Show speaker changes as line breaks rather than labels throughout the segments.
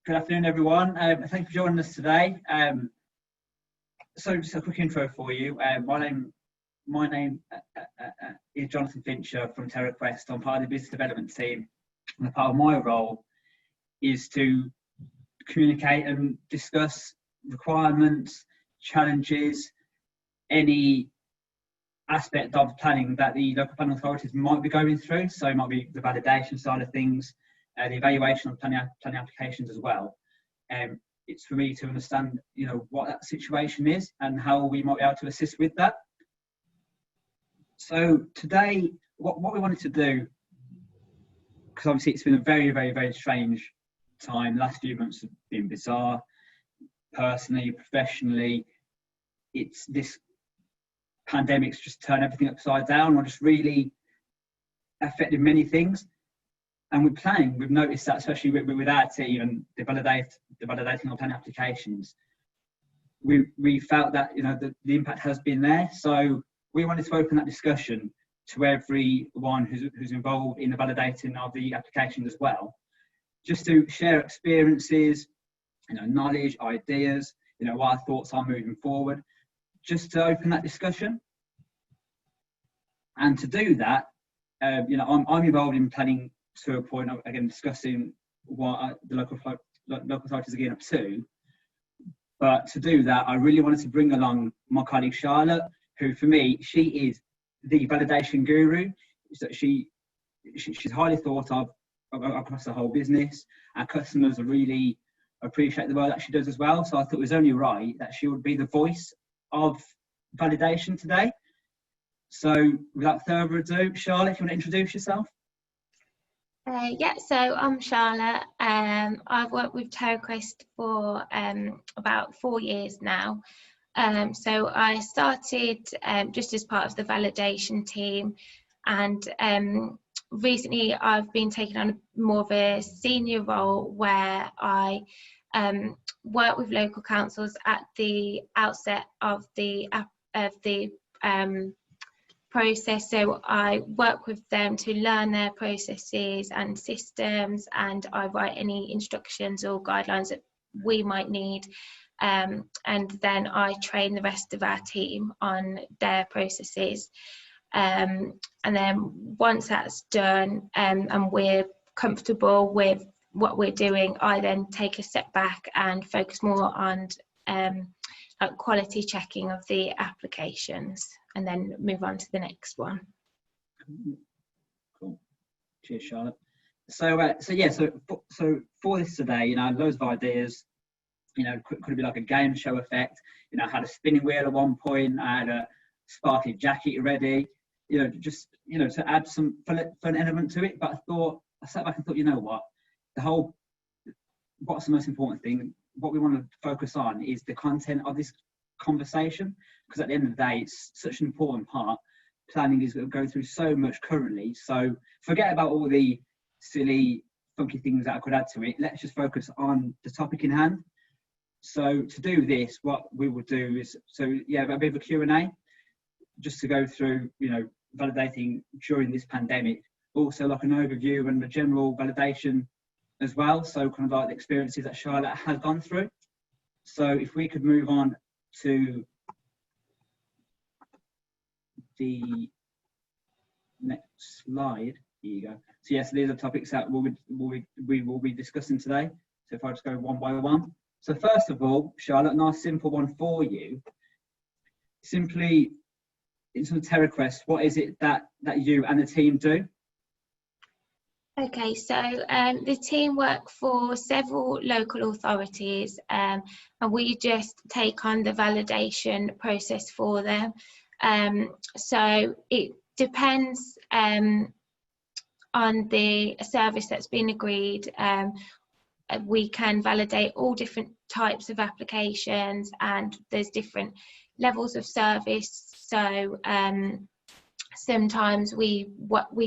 Good afternoon, everyone. Thank you for joining us today. So just a quick intro for you. My name is Jonathan Fincher from TerraQuest. I'm part of the business development team, and a part of my role is to communicate and discuss requirements, challenges, any aspect of planning that the local planning authorities might be going through. So it might be the validation side of things, the evaluation of planning applications as well. It's for me to understand, what that situation is and how we might be able to assist with that. So today, what we wanted to do, because obviously it's been a very, very, very strange time. Last few months have been bizarre, personally, professionally. It's this pandemic's just turned everything upside down, or just really affected many things. And with planning, we've noticed that, especially with our team and the validating of planning applications, we felt that the impact has been there. So we wanted to open that discussion to everyone who's involved in the validating of the application as well, just to share experiences, knowledge, ideas, what our thoughts are moving forward, just to open that discussion. And to do that, I'm involved in planning to a point of, again, discussing what the local authorities are getting up to. But to do that, I really wanted to bring along my colleague Charlotte, who for me, she is the validation guru. So she's highly thought of across the whole business. Our customers really appreciate the work that she does as well. So I thought it was only right that she would be the voice of validation today. So without further ado, Charlotte, if you want to introduce yourself.
So I'm Charlotte. I've worked with TerraQuest for about 4 years now. So I started just as part of the validation team, and recently I've been taking on more of a senior role where I work with local councils at the outset of the process. So I work with them to learn their processes and systems, and I write any instructions or guidelines that we might need, and then I train the rest of our team on their processes, and then once that's done and we're comfortable with what we're doing, I then take a step back and focus more on quality checking of the applications, and then move on to the next one.
Cool. Cheers, Charlotte. So for this today, loads of ideas. Could it be like a game show effect? I had a spinning wheel at one point. I had a sparkly jacket ready. To add some fun element to it. But I sat back and thought, what's the most important thing? What we want to focus on is the content of this conversation, because at the end of the day, it's such an important part. Planning is going through so much currently, so forget about all the silly, funky things that I could add to it. Let's just focus on the topic in hand. So to do this, what we will do is, a bit of a Q&A, just to go through, validating during this pandemic. Also, like an overview and the general validation as well. So kind of like the experiences that Charlotte has gone through. So if we could move on to the next slide. Here you go. So yes, these are topics that we will be discussing today. So if I just go one by one. So first of all, Charlotte, nice simple one for you. Simply, in some TerraQuest, what is it that you and the team do?
Okay, so the team work for several local authorities, and we just take on the validation process for them. So it depends on the service that's been agreed. We can validate all different types of applications, and there's different levels of service. So sometimes we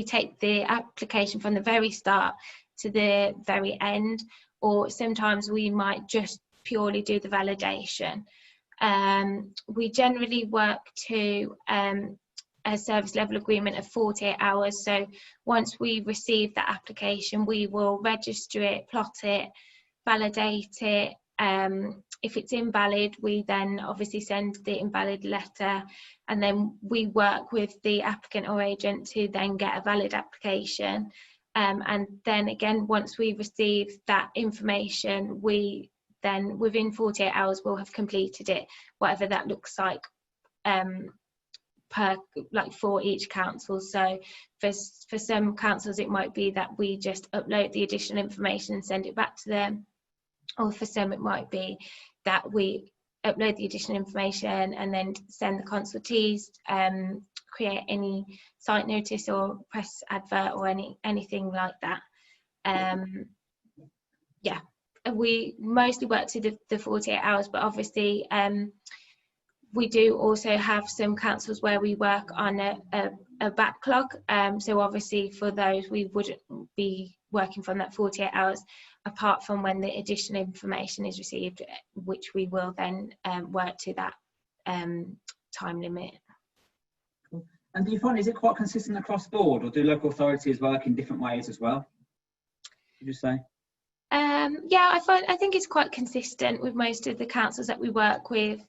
take the application from the very start to the very end, or sometimes we might just purely do the validation. We generally work to a service level agreement of 48 hours. So once we receive that application, we will register it, plot it, validate it. If it's invalid, we then obviously send the invalid letter, and then we work with the applicant or agent to then get a valid application. And then again, once we receive that information, we then within 48 hours will have completed it, whatever that looks like for each council. So for some councils it might be that we just upload the additional information and send it back to them, or for some it might be that we upload the additional information and then send the consultees, create any site notice or press advert or anything like that. Yeah, we mostly work to the 48 hours, but obviously we do also have some councils where we work on a backlog. So obviously for those we wouldn't be working from that 48 hours, apart from when the additional information is received, which we will then work to that time limit.
And do you find, is it quite consistent across the board, or do local authorities work in different ways as well, would you say?
Yeah, I think it's quite consistent with most of the councils that we work with.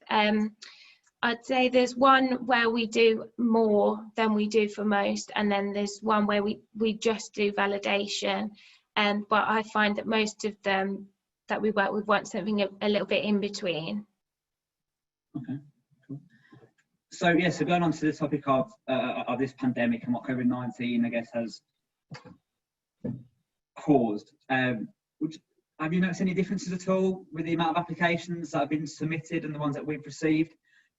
I'd say there's one where we do more than we do for most, and then there's one where we just do validation. But I find that most of them that we work with want something a little bit in between.
Okay, cool. So yeah, so going on to the topic of this pandemic and what COVID-19, I guess, has caused, have you noticed any differences at all with the amount of applications that have been submitted and the ones that we've received,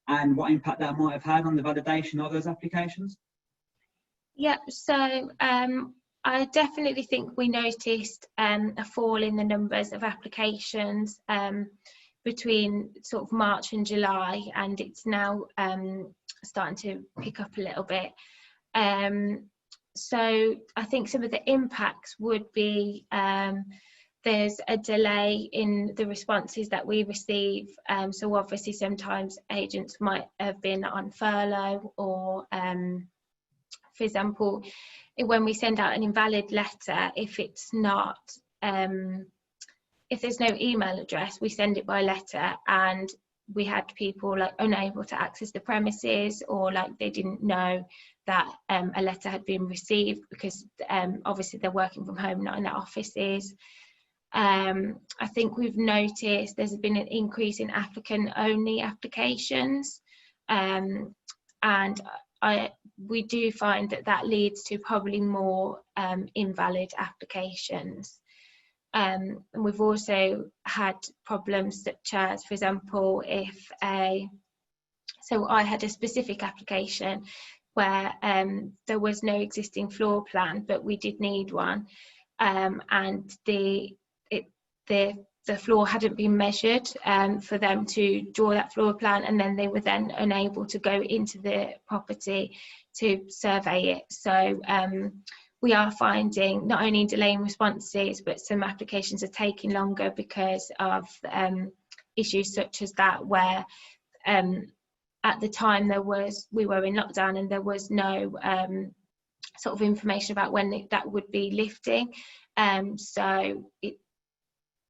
and what impact that might have had on the validation of those applications? Yeah,
so I definitely think we noticed a fall in the numbers of applications between sort of March and July, and it's now starting to pick up a little bit. So I think some of the impacts would be there's a delay in the responses that we receive. So obviously sometimes agents might have been on furlough, or for example, when we send out an invalid letter, if it's not, if there's no email address, we send it by letter, and we had people like unable to access the premises, or like they didn't know that a letter had been received, because obviously they're working from home, not in their offices. I think we've noticed there's been an increase in applicant-only applications, and we do find that leads to probably more invalid applications. And we've also had problems such as, for example, so I had a specific application where there was no existing floor plan, but we did need one, and the floor hadn't been measured for them to draw that floor plan, and then they were then unable to go into the property to survey it. So we are finding not only delaying responses, but some applications are taking longer because of issues such as that, where at the time we were in lockdown and there was no sort of information about when that would be lifting. So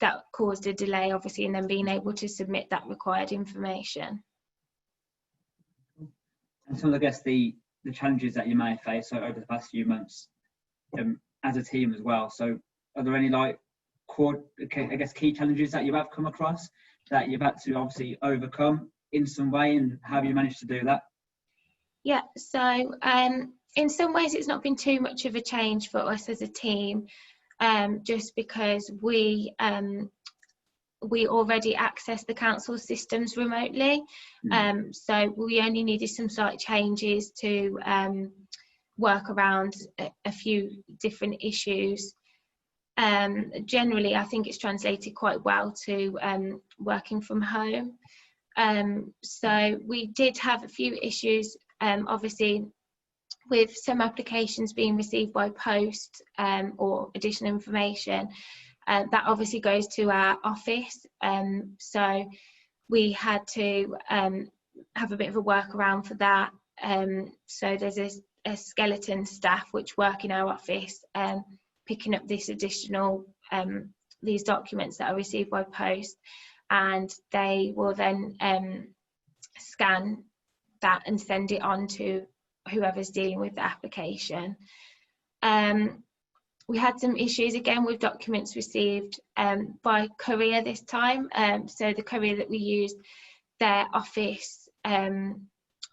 that caused a delay, obviously, in them being able to submit that required information.
And so I guess the challenges that you may face over the past few months as a team as well. So are there any key challenges that you have come across that you've had to obviously overcome in some way, and how have you managed to do that? Yeah, so in some ways it's not been too much of a change for us as a team, just because we already access the council systems remotely. So we only needed some slight changes to work around a few different issues. Generally, I think it's translated quite well to working from home. So we did have a few issues, obviously, with some applications being received by post or additional information. That obviously goes to our office, so we had to have a bit of a workaround for that. So there's a skeleton staff which work in our office, picking up this additional
these documents that are received by post, and they will then scan that and send it on to whoever's dealing with the application. We had some issues again with documents received by courier this time. So the courier that we used, their office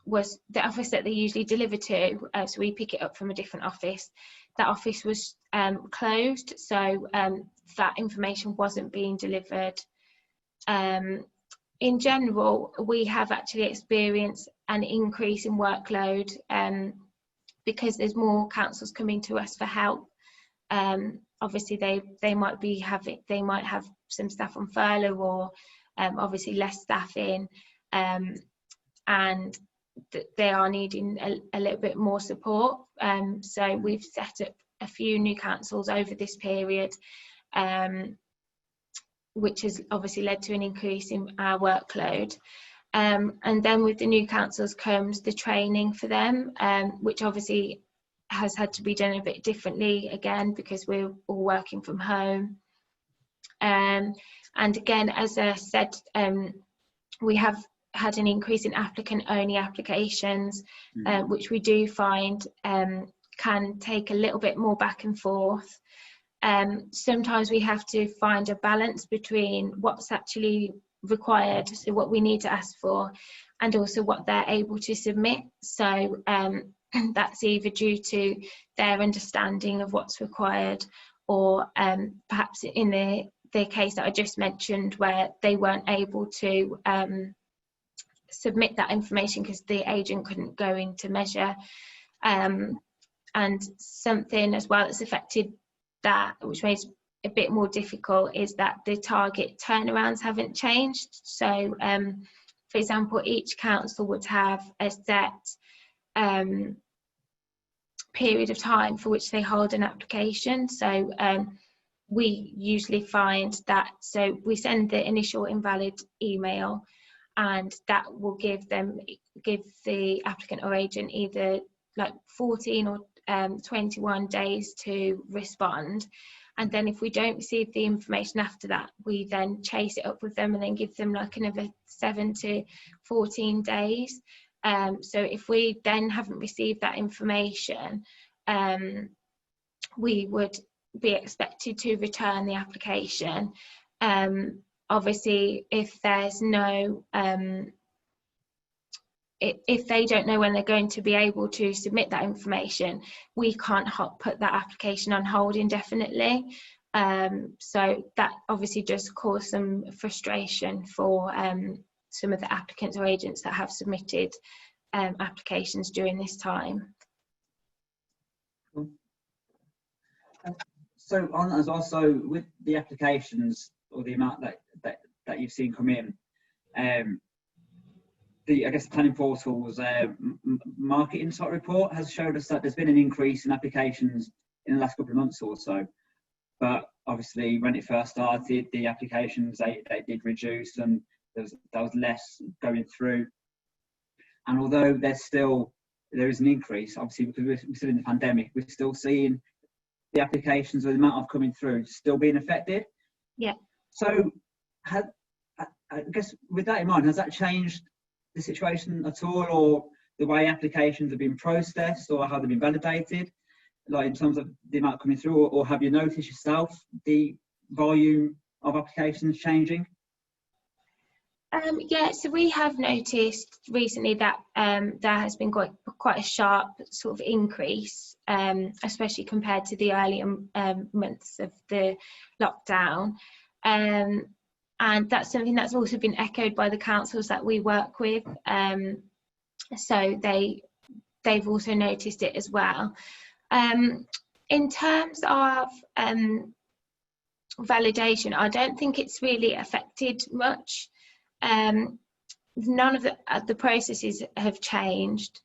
was the office that they usually deliver to, so we pick it up from a different office. That office was closed, so that information wasn't being delivered. In general, we have actually experienced an increase in workload because there's more councils coming to us for help. Obviously they might have some staff on furlough, or obviously less staff in, and they are needing a little bit more support. So we've set up a few new councils over this period, which has obviously led to an increase in our workload. And then with the new councils comes the training for them, which obviously has had to be done a bit differently again because we're all working from home. And again, as I said, we have had an increase in applicant-only applications, which we do find can take a little bit more back and forth. Sometimes we have to find a balance between what's actually required, so what we need to ask for, and also what they're able to submit. So that's either due to their understanding of what's required, or perhaps in the case that I just mentioned where they weren't able to submit that information because the agent couldn't go into measure. And something as well that's affected that, which makes it a bit more difficult, is that the target turnarounds haven't changed. So for example, each council would have a set period of time for which they hold an application. So we usually find that, so we send the initial invalid email, and that will give the applicant or agent either like 14 or 21 days to respond. And then if we don't receive the information after that, we then chase it up with them and then give them like another 7 to 14 days. So if we then haven't received that information, we would be expected to return the application. Obviously, if there's no, if they don't know when they're going to be able to submit that information, we can't put that application on hold indefinitely. So that obviously does cause some frustration for some of the applicants or agents that have submitted applications during this time.
So on as also with the applications, or the amount that you've seen come in, I guess the planning portal's market insight report has showed us that there's been an increase in applications in the last couple of months or so. But obviously, when it first started, the applications they did reduce, and there was less going through. And although there is an increase, obviously because we're still in the pandemic, we're still seeing the applications or the amount of coming through still being affected.
Yeah.
So, I guess with that in mind, has that changed the situation at all, or the way applications have been processed, or how they've been validated, like in terms of the amount coming through, or have you noticed yourself the volume of applications changing?
Yeah, so we have noticed recently that there has been quite a sharp sort of increase, especially compared to the earlier months of the lockdown. And that's something that's also been echoed by the councils that we work with. So they've also noticed it as well. In terms of validation, I don't think it's really affected much. None of the processes have changed.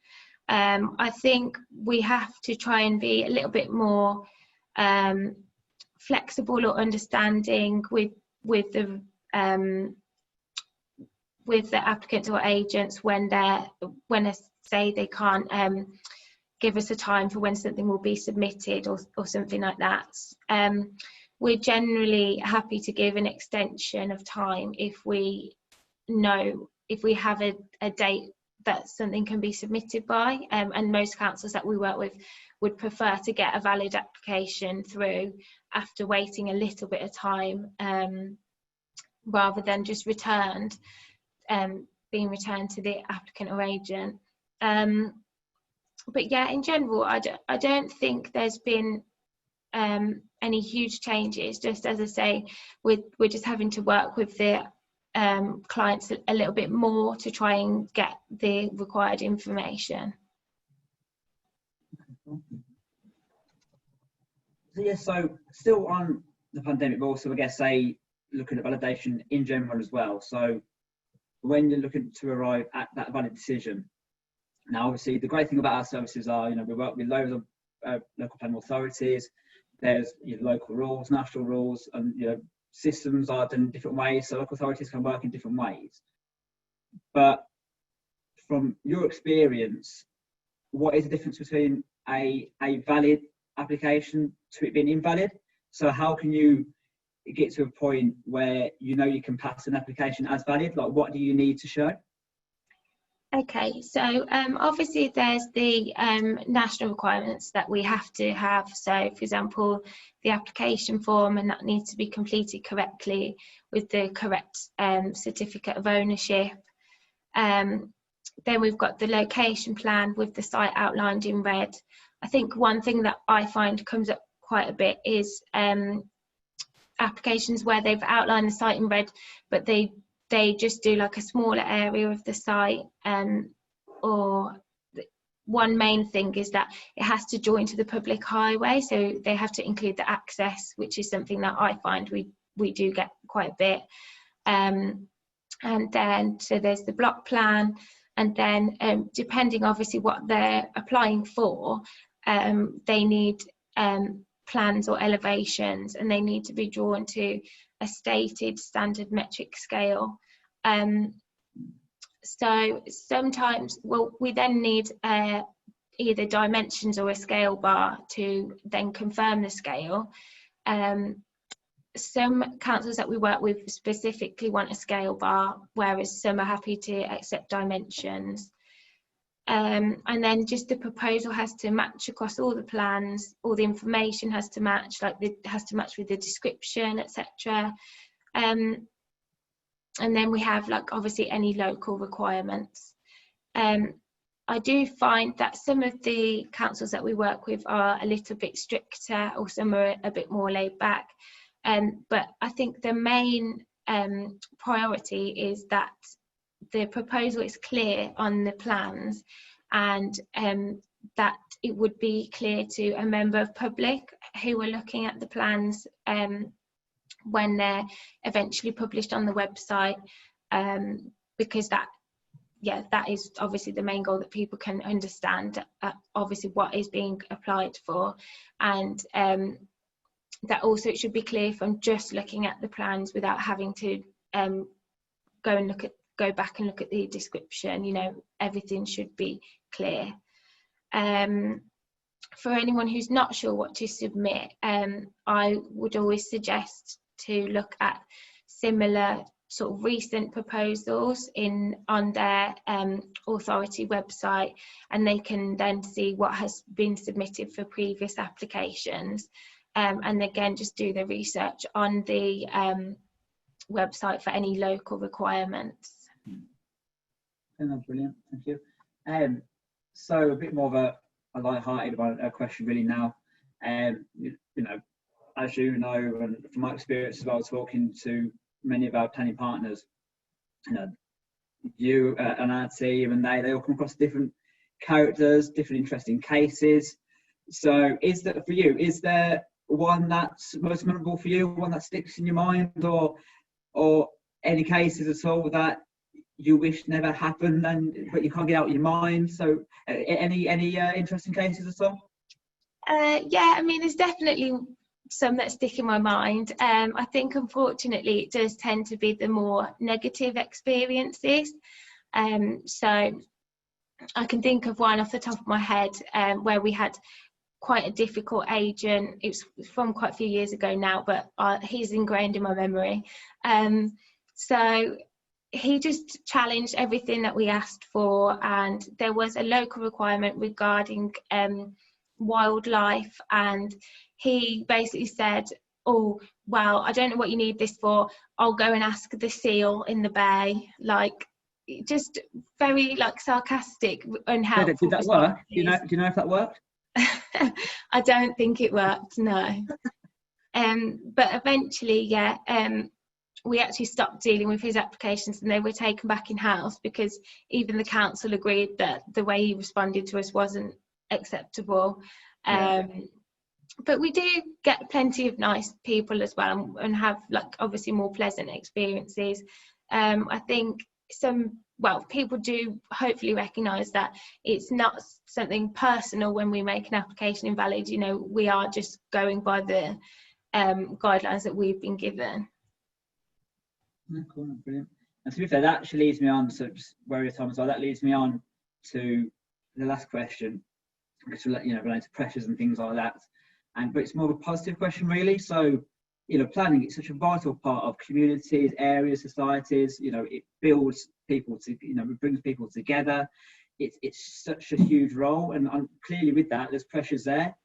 I think we have to try and be a little bit more flexible or understanding with the applicants or agents when they say they can't give us a time for when something will be submitted or something like that. we're generally happy to give an extension of time if we have a date that something can be submitted by, and most councils that we work with would prefer to get a valid application through after waiting a little bit of time, rather than just being returned to the applicant or agent. But yeah, in general, I don't think there's been any huge changes. Just as I say, we're just having to work with the clients a little bit more to try and get the required information.
So yeah, so still on the pandemic, but also I guess looking at validation in general as well. So when you're looking to arrive at that valid decision, now obviously the great thing about our services are, we work with loads of local planning authorities. There's local rules, national rules, and systems are done in different ways, so local authorities can work in different ways. But from your experience, what is the difference between a valid application to it being invalid? So how can you get to a point where you can pass an application as valid? Like, what do you need to show?
Okay, so obviously there's the national requirements that we have to have. So, for example, the application form, and that needs to be completed correctly with the correct certificate of ownership. Then we've got the location plan with the site outlined in red. I think one thing that I find comes up quite a bit is applications where they've outlined the site in red, but they just do like a smaller area of the site, or one main thing is that it has to join to the public highway, so they have to include the access, which is something that I find we do get quite a bit. And then so there's the block plan, and then depending obviously what they're applying for, they need plans or elevations, and they need to be drawn to a stated standard metric scale. So sometimes, we then need either dimensions or a scale bar to then confirm the scale. Some councils that we work with specifically want a scale bar, whereas some are happy to accept dimensions. And then just the proposal has to match across all the plans, all the information has to match, it has to match with the description, etc. And then we have obviously any local requirements. I do find that some of the councils that we work with are a little bit stricter, or some are a bit more laid back. But I think the main priority is that the proposal is clear on the plans, and that it would be clear to a member of public who are looking at the plans when they're eventually published on the website, because that is obviously the main goal, that people can understand obviously what is being applied for, and that also it should be clear from just looking at the plans without having to go back and look at the description. Everything should be clear. For anyone who's not sure what to submit, I would always suggest to look at similar sort of recent proposals on their authority website, and they can then see what has been submitted for previous applications, and again just do the research on the website for any local requirements.
That's brilliant, thank you. So a bit more of a light-hearted question really now. As you know, and from my experience as well, talking to many of our planning partners, you and our team, and they all come across different characters, different interesting cases. So is there one that's most memorable for you, one that sticks in your mind, or any cases at all that you wish never happened but you can't get out of your mind? So any interesting cases at all?
Yeah, I mean, there's definitely some that stick in my mind. I think unfortunately it does tend to be the more negative experiences. So I can think of one off the top of my head, where we had quite a difficult agent. It's from quite a few years ago now, but he's ingrained in my memory. So he just challenged everything that we asked for, and there was a local requirement regarding wildlife, and he basically said, oh, well, I don't know what you need this for, I'll go and ask the seal in the bay. Like, just very like sarcastic, unhelpful.
Did that work? Do you know if that worked?
I don't think it worked, no. But eventually, we actually stopped dealing with his applications, and they were taken back in house, because even the council agreed that the way he responded to us wasn't acceptable. But we do get plenty of nice people as well, and have like obviously more pleasant experiences. I think people do hopefully recognise that it's not something personal when we make an application invalid. You know, we are just going by the guidelines that we've been given.
Cool, brilliant. And to be fair, that actually leads me on, so just where your time as well, that leads me on to the last question, because related to pressures and things like that. But it's more of a positive question, really. So, planning is such a vital part of communities, areas, societies. It builds people to, it brings people together. It's such a huge role, and clearly with that, there's pressures there.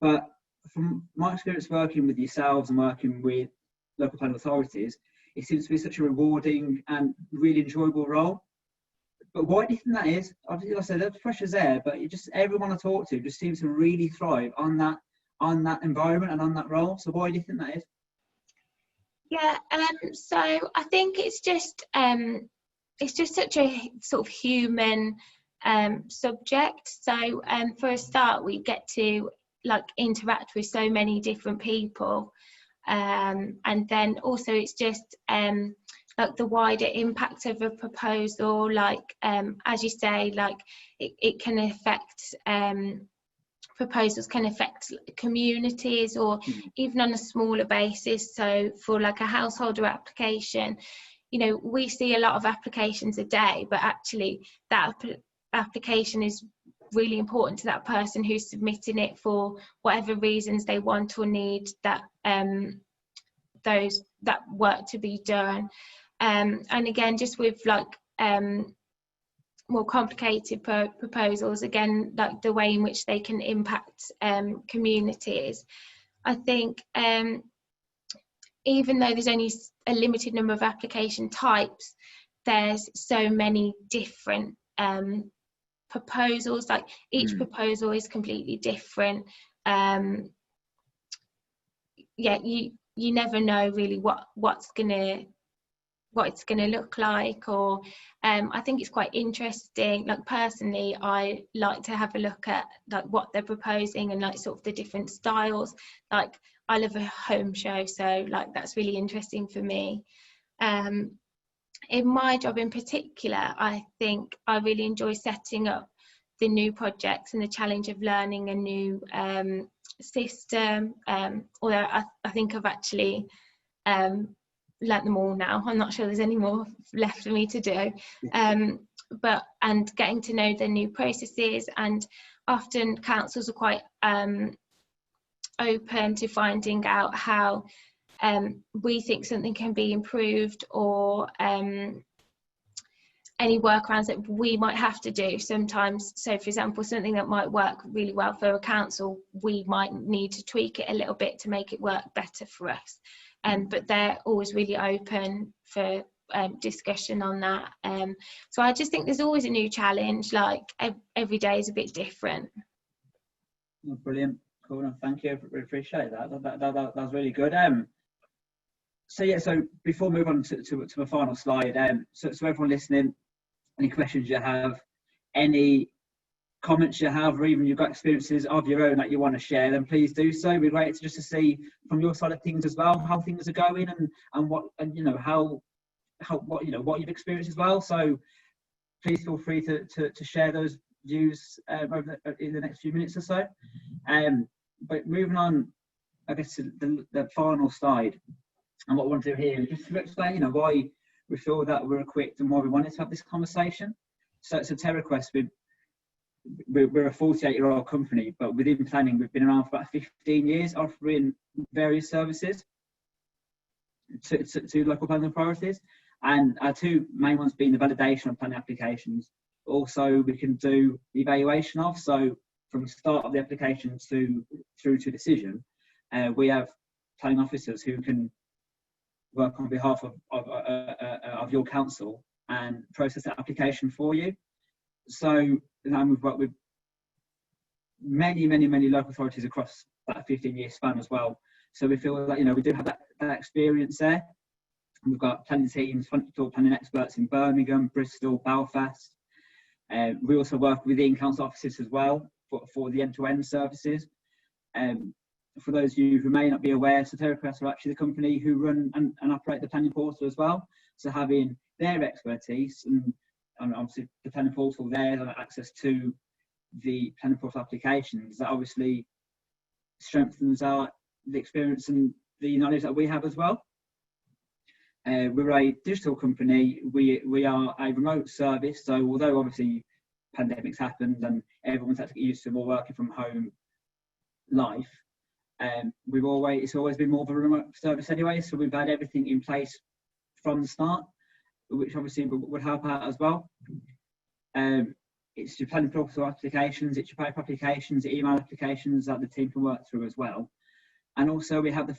But from my experience working with yourselves and working with local planning authorities, it seems to be such a rewarding and really enjoyable role. But why do you think that is? Obviously, like I said, there's pressures there, but everyone I talk to just seems to really thrive on that environment and on that role. So why do you think that is?
Yeah, so I think it's just such a sort of human subject. So for a start, we get to like interact with so many different people, and then also it's just like the wider impact of a proposal, like as you say, like it can affect proposals can affect communities, or even on a smaller basis. So for like a householder application, we see a lot of applications a day, but actually that application is really important to that person who's submitting it for whatever reasons they want or need that that work to be done. And again, just with like more complicated proposals, again, like the way in which they can impact communities. I think even though there's only a limited number of application types, there's so many different proposals. Like each proposal is completely different. You never know really what it's gonna look like, or I think it's quite interesting. Like personally, I like to have a look at like what they're proposing and like sort of the different styles. Like I love a home show, so like that's really interesting for me. In my job in particular, I think I really enjoy setting up the new projects and the challenge of learning a new system, although I think I've actually learnt them all now. I'm not sure there's any more left for me to do, and getting to know the new processes, and often councils are quite open to finding out how we think something can be improved, or any workarounds that we might have to do sometimes. So for example, something that might work really well for a council, we might need to tweak it a little bit to make it work better for us. But they're always really open for discussion on that. So I just think there's always a new challenge, like every day is a bit different.
Oh, brilliant, cool, thank you, I appreciate that. That was really good. So before we move on to the final slide, so everyone listening, any questions you have, any comments you have, or even you've got experiences of your own that you want to share, then please do so. It'd be great to see from your side of things as well how things are going, and what you've experienced as well. So please feel free to share those views in the next few minutes or so. But moving on, I guess, to the final slide, and what I want to do here is just to explain, why we feel that we're equipped and why we wanted to have this conversation. So it's a terror request. we're a 48-year-old company, but within planning, we've been around for about 15 years, offering various services to local planning authorities. And our two main ones being the validation of planning applications. Also, we can do the evaluation of, so from the start of the application through to decision, we have planning officers who can work on behalf of your council and process that application for you. So we've worked with many local authorities across that 15-year span as well. So we feel that, we do have that experience there. We've got planning teams, planning experts in Birmingham, Bristol, Belfast. We also work within council offices as well for the end-to-end services. For those of you who may not be aware, Sotericrest are actually the company who run and operate the planning portal as well. So having their expertise and obviously the planning portal there and access to the planning portal applications, that obviously strengthens the experience and the knowledge that we have as well. We're a digital company. We are a remote service. So although obviously pandemics happened and everyone's had to get used to more working from home life, it's always been more of a remote service anyway. So we've had everything in place from the start, which obviously would help out as well. It's your planning portal applications, it's your paper applications, your email applications that the team can work through as well. And also we have the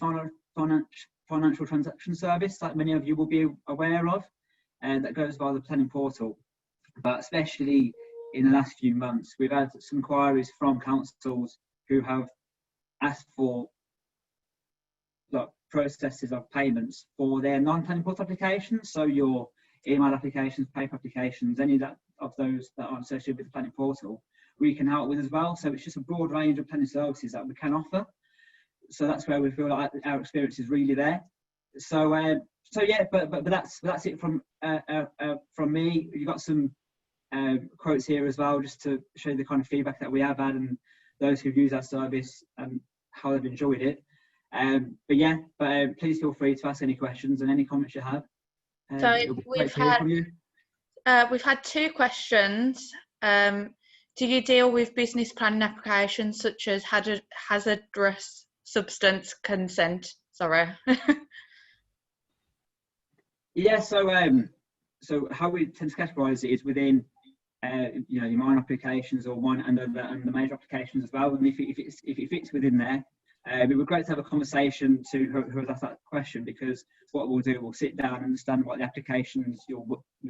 financial transaction service that many of you will be aware of, and that goes via the planning portal. But especially in the last few months, we've had some inquiries from councils who have asked for processes of payments for their non-planning portal applications. So your email applications, paper applications, any of those that are associated with the planning portal, we can help with as well. So it's just a broad range of planning services that we can offer. So that's where we feel like our experience is really there. So yeah, but that's it from me. You've got some quotes here as well, just to show you the kind of feedback that we have had and those who've used our service and how they've enjoyed it. But please feel free to ask any questions and any comments you have.
So we've had two questions. Do you deal with business planning applications such as hazardous substance consent? Sorry.
Yeah. So how we tend to categorise it is within your minor applications or and the major applications as well. And if it fits within there, it would be great to have a conversation to who has asked that question, because what we'll do, we'll sit down and understand what the applications you're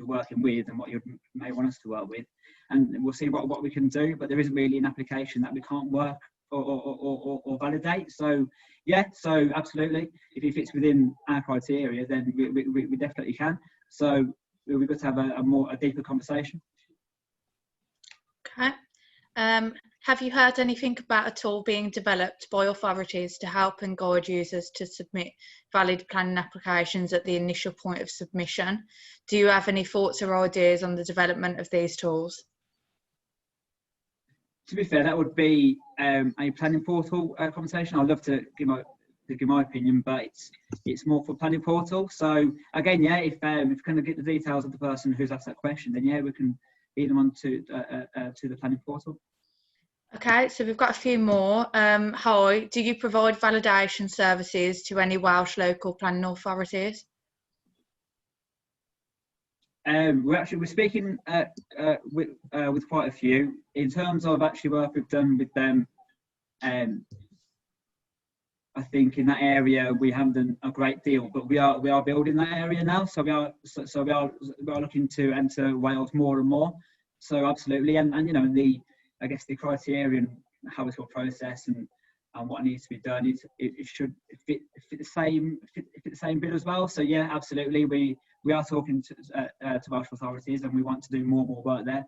working with and what you may want us to work with, and we'll see what we can do. But there isn't really an application that we can't work or validate. So yeah, so absolutely, if it fits within our criteria, then we definitely can. So we'll be good to have a deeper conversation.
Okay. Have you heard anything about a tool being developed by authorities to help and guide users to submit valid planning applications at the initial point of submission? Do you have any thoughts or ideas on the development of these tools?
To be fair, that would be a planning portal conversation. I'd love to give my opinion, but it's more for planning portal. So again, yeah, if we kind of get the details of the person who's asked that question, then yeah, we can lead them on to the planning portal.
Okay, so we've got a few more. Hi, do you provide validation services to any Welsh local planning authorities?
We're speaking with quite a few. In terms of actually work we've done with them, I think in that area we haven't done a great deal, but we are building that area now. So we are looking to enter Wales more and more. So absolutely, and the criteria and how it's all processed and what needs to be done, it should fit the same bit as well. So yeah, absolutely, we are talking to Welsh authorities, and we want to do more work there.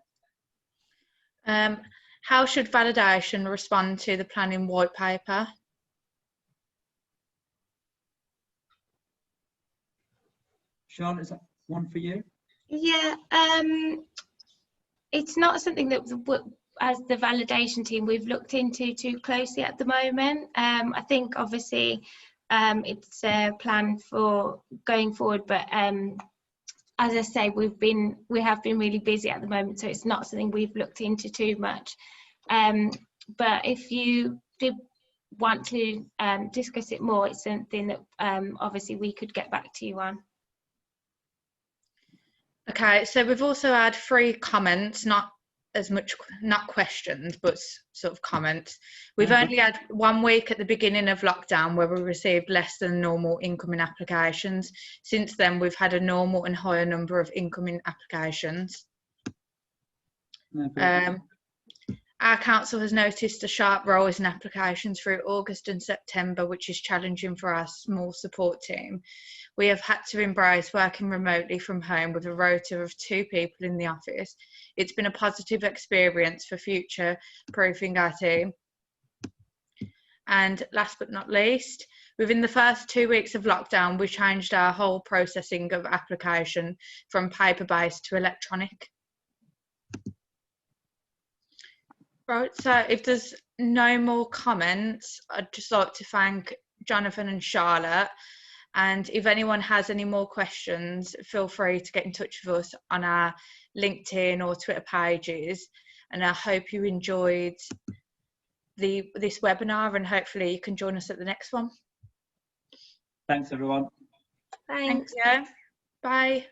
How should validation respond to the planning white paper?
Charlotte, is that one for you?
Yeah, it's not something that as the validation team we've looked into too closely at the moment. I think obviously it's a plan for going forward, but as I say, we have been really busy at the moment, so it's not something we've looked into too much. But if you did want to discuss it more, it's something that obviously we could get back to you on.
Okay, so we've also had 3 comments, not questions, but sort of comments. We've only had 1 week at the beginning of lockdown where we received less than normal incoming applications. Since then, we've had a normal and higher number of incoming applications. Our council has noticed a sharp rise in applications through August and September, which is challenging for our small support team. We have had to embrace working remotely from home with a rota of 2 people in the office. It's been a positive experience for future proofing our team. And last but not least, within the first 2 weeks of lockdown, we changed our whole processing of application from paper-based to electronic. Right, so if there's no more comments, I'd just like to thank Jonathan and Charlotte. And if anyone has any more questions, feel free to get in touch with us on our LinkedIn or Twitter pages. And I hope you enjoyed this webinar, and hopefully you can join us at the next one.
Thanks, everyone.
Thanks.
Thank you. Bye.